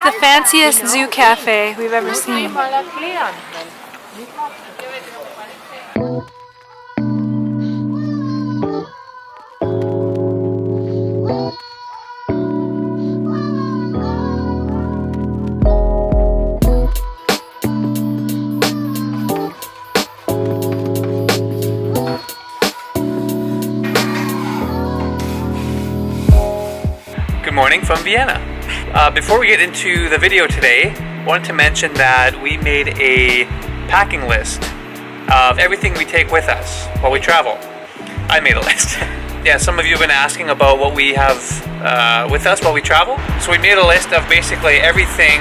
the fanciest zoo cafe we've ever seen. Good morning from Vienna. Before we get into the video today, I wanted to mention that we made a packing list of everything we take with us while we travel. I made a list. Yeah, some of you have been asking about what we have with us while we travel. So we made a list of basically everything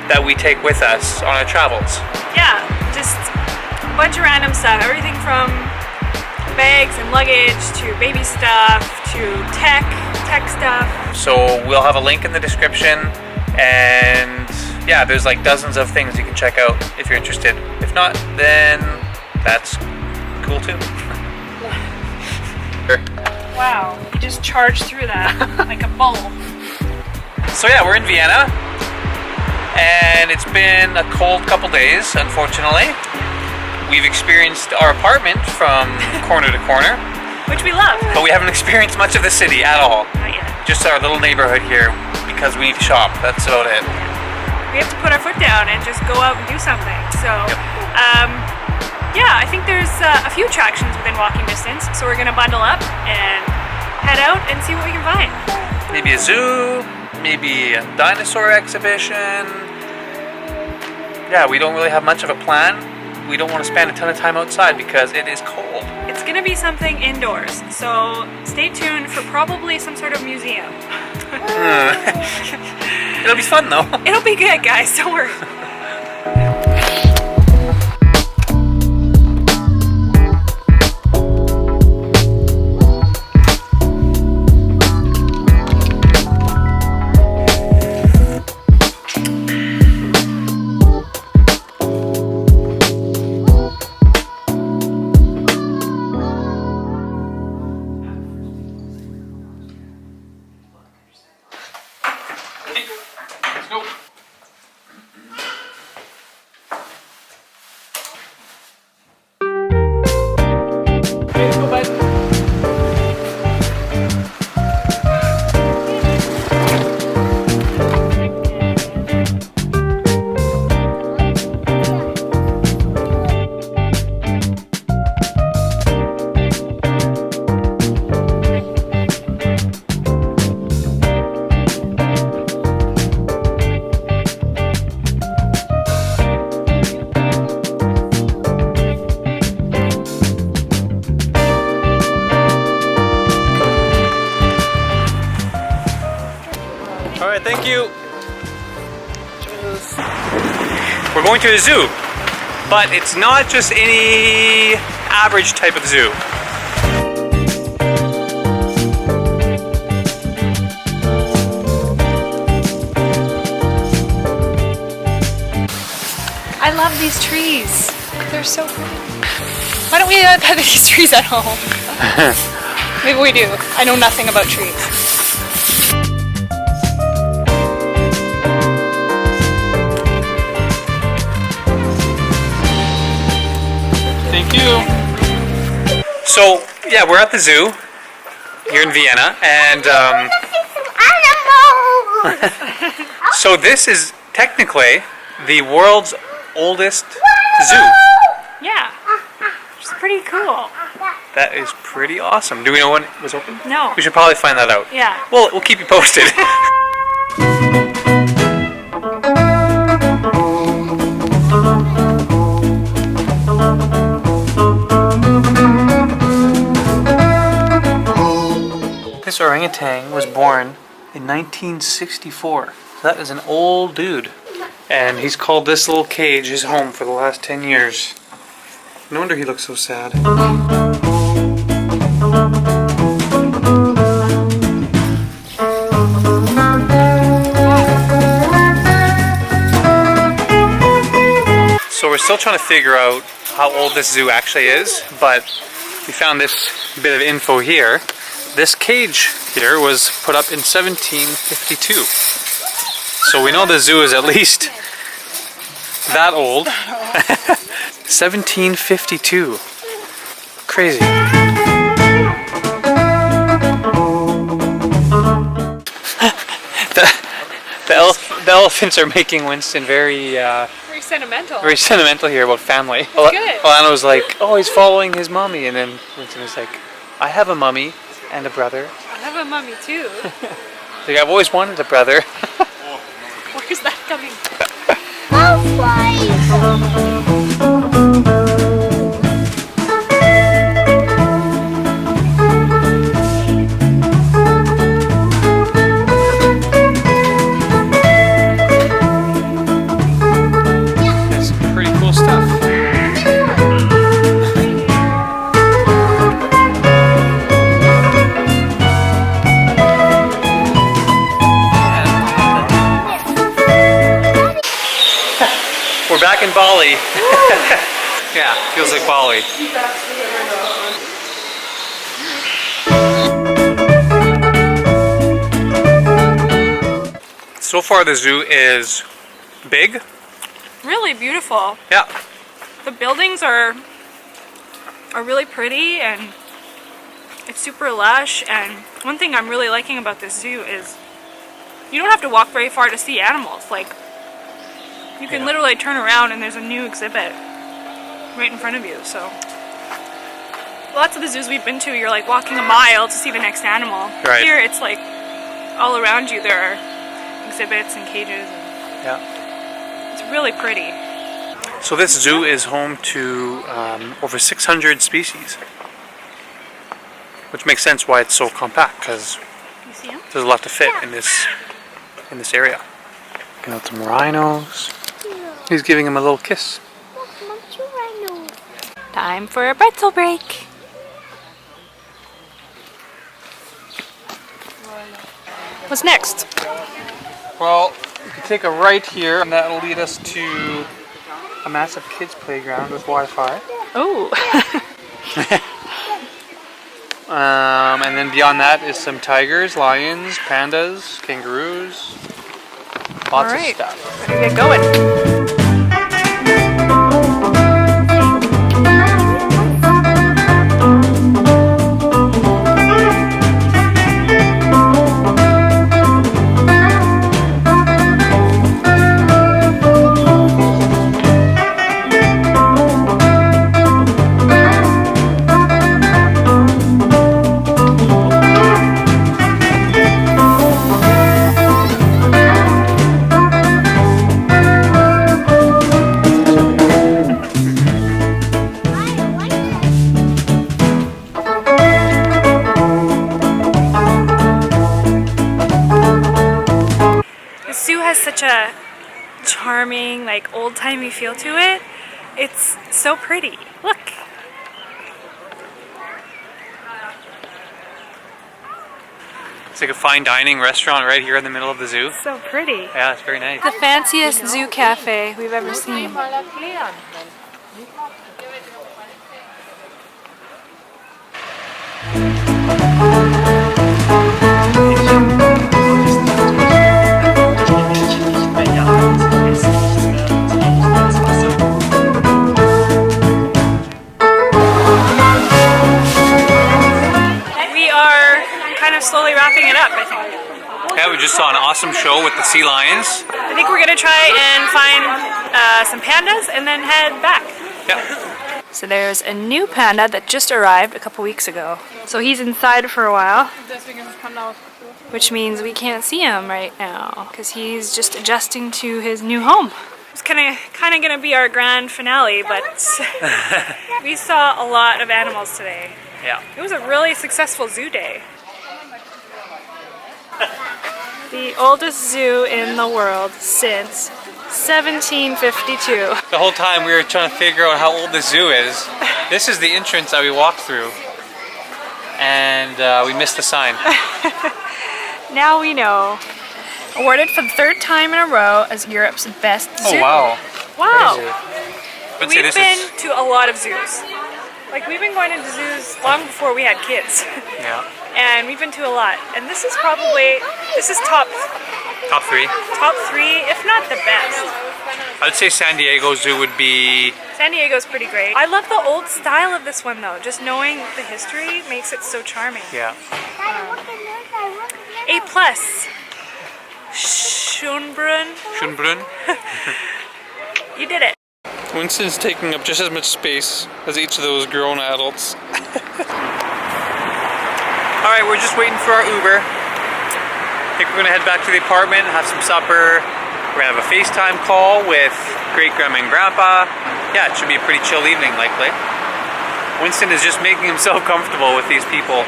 that we take with us on our travels. Yeah, just a bunch of random stuff. Everything from bags and luggage to baby stuff to tech stuff. So we'll have a link in the description, and yeah, there's like dozens of things you can check out if you're interested. If not, then that's cool too. Wow, you just charged through that like a bull. So yeah, we're in Vienna, and it's been a cold couple days, unfortunately. We've experienced our apartment from corner to corner, Which we love. but we haven't experienced much of the city at all. Not yet. Just our little neighborhood here, because we need to shop. That's about it. We have to put our foot down and just go out and do something. So, yeah, I think there's a few attractions within walking distance. So we're gonna bundle up and head out and see what we can find. Maybe a zoo, maybe a dinosaur exhibition. Yeah, we don't really have much of a plan. We don't want to spend a ton of time outside because it is cold. It's gonna be something indoors. So stay tuned for probably some sort of museum. It'll be fun though. It'll be good, guys. Don't worry. Let's go. Let's go, bud. All right, thank you. We're going to a zoo, but it's not just any average type of zoo. I love these trees. They're so pretty. Why don't we have these trees at home? Maybe we do. I know nothing about trees. Thank you. So, yeah, we're at the zoo here in Vienna, and so this is technically the world's oldest zoo. Yeah. It's pretty cool. That is pretty awesome. Do we know when it was open? No. We should probably find that out. Yeah. Well, we'll keep you posted. This orangutan was born in 1964. So that is an old dude. And he's called this little cage his home for the last 10 years. No wonder he looks so sad. So we're still trying to figure out how old this zoo actually is, but we found this bit of info here. This cage here was put up in 1752. So we know the zoo is at least that old. 1752. Crazy. The elephants are making Winston very sentimental here about family. Good. Alana was like, oh, he's following his mommy, and then Winston was like, I have a mummy and a brother. I have a mummy too. Like, I've always wanted a brother. Where's that coming from? That's some pretty cool stuff. We're back in Bali. Yeah, feels like Bali. So far the zoo is big. Really beautiful. Yeah. The buildings are really pretty and it's super lush, and one thing I'm really liking about this zoo is you don't have to walk very far to see animals. Like, you can literally turn around and there's a new exhibit right in front of you. So lots of the zoos we've been to, you're like walking a mile to see the next animal. Right. Here it's like all around you there are exhibits and cages. Yeah. It's really pretty. So this zoo is home to over 600 species, which makes sense why it's so compact, because You see them? there's a lot to fit in this area. Got some rhinos. He's giving him a little kiss. Time for a pretzel break. What's next? Well, you can take a right here, and that'll lead us to a massive kids playground with Wi-Fi. Oh. And then beyond that is some tigers, lions, pandas, kangaroos, lots of stuff. Better get going. Such a charming, like old-timey feel to it. It's so pretty. Look. It's like a fine dining restaurant right here in the middle of the zoo. So pretty. Yeah, it's very nice. The fanciest zoo cafe we've ever seen. Slowly wrapping it up, I think. Yeah, we just saw an awesome show with the sea lions. I think we're gonna try and find some pandas and then head back. Yeah. So there's a new panda that just arrived a couple weeks ago. So he's inside for a while, which means we can't see him right now because he's just adjusting to his new home. It's kind of gonna be our grand finale, but we saw a lot of animals today. Yeah. It was a really successful zoo day. The oldest zoo in the world since 1752. The whole time we were trying to figure out how old the zoo is. This is the entrance that we walked through. And we missed the sign. Now we know. Awarded for the third time in a row as Europe's best zoo. Oh wow. Wow. Crazy. We've been to a lot of zoos. Like, we've been going to zoos long before we had kids. Yeah. And we've been to a lot. And this is top Top three. Top 3, if not the best. I'd say San Diego Zoo would be. San Diego's pretty great. I love the old style of this one though. Just knowing the history makes it so charming. Yeah. A plus. Schönbrunn. Schönbrunn. You did it. Winston's taking up just as much space as each of those grown adults. Alright, we're just waiting for our Uber. I think we're gonna head back to the apartment, have some supper. We're gonna have a FaceTime call with great grandma and grandpa. Yeah, it should be a pretty chill evening, likely. Winston is just making himself comfortable with these people.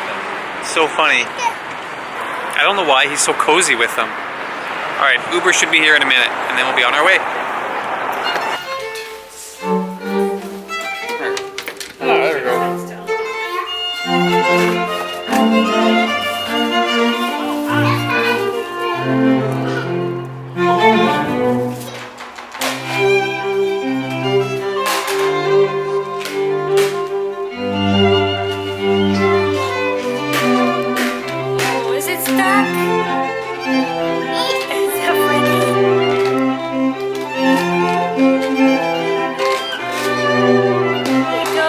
It's so funny. I don't know why he's so cozy with them. Alright, Uber should be here in a minute, and then we'll be on our way. Oh, there we go. Oh, is it stuck? It's so funny. Here you go.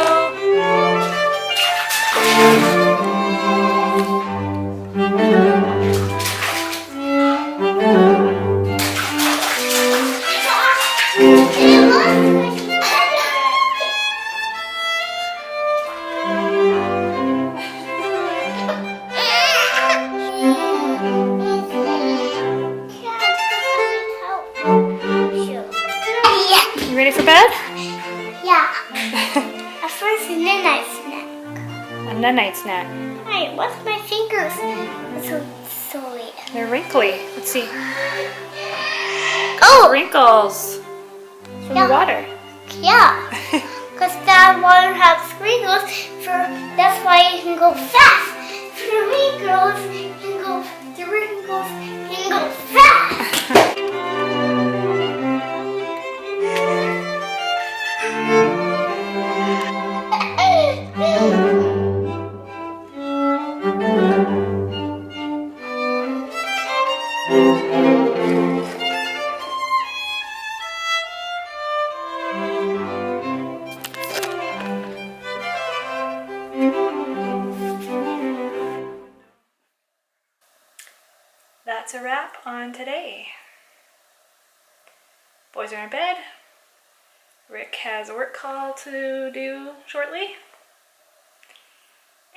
You ready for bed? Yeah. At first, a night snack. A night snack. Hey, what's my fingers? It's so sweet. They're wrinkly. Let's see. Oh! Wrinkles. From Yeah. the water. Yeah. Because that water has sprinkles, that's why you can go fast. For wrinkles, you can go, the wrinkles can go fast. That's a wrap on today. Boys are in bed. Rick has a work call to do shortly.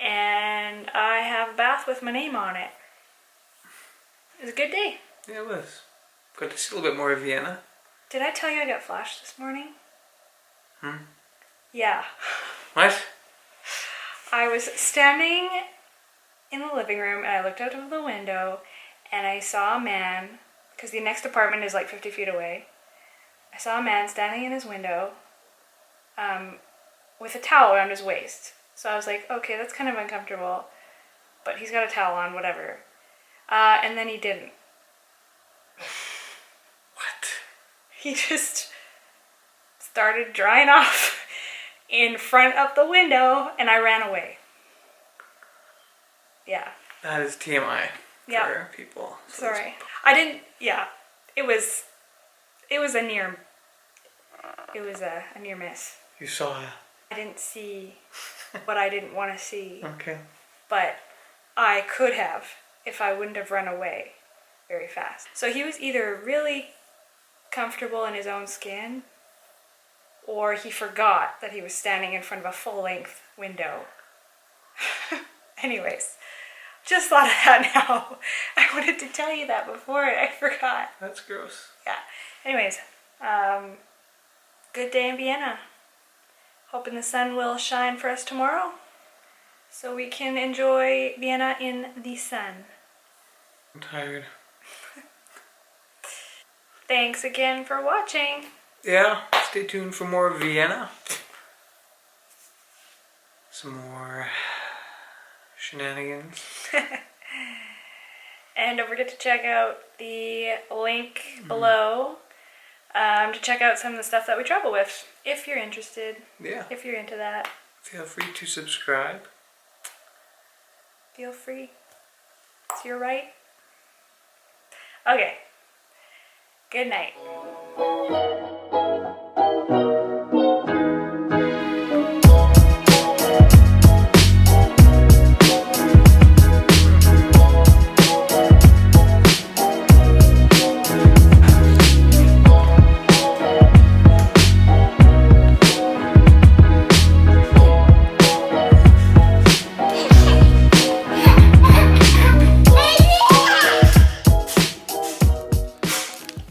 And I have a bath with my name on it. It was a good day. Yeah, it was. Got to see a little bit more of Vienna. Did I tell you I got flashed this morning? Hmm? Yeah. What? I was standing in the living room and I looked out of the window and I saw a man, because the next apartment is like 50 feet away. I saw a man standing in his window with a towel around his waist. So I was like, okay, that's kind of uncomfortable, but he's got a towel on, whatever. And then he didn't. What? He just started drying off in front of the window and I ran away. Yeah. That is TMI Yeah. for people. Sorry. I didn't, yeah. It was a near miss. You saw it. I didn't see what I didn't want to see, Okay. but I could have if I wouldn't have run away very fast. So he was either really comfortable in his own skin or he forgot that he was standing in front of a full-length window. Anyways, just thought of that now. I wanted to tell you that before I forgot. That's gross. Yeah. Anyways, good day in Vienna. Hoping the sun will shine for us tomorrow so we can enjoy Vienna in the sun. I'm tired. Thanks again for watching. Yeah, stay tuned for more Vienna. Some more shenanigans. And don't forget to check out the link below to check out some of the stuff that we travel with, if you're interested, Yeah. if you're into that. Feel free to subscribe. Feel free. It's your right. Okay, Good night.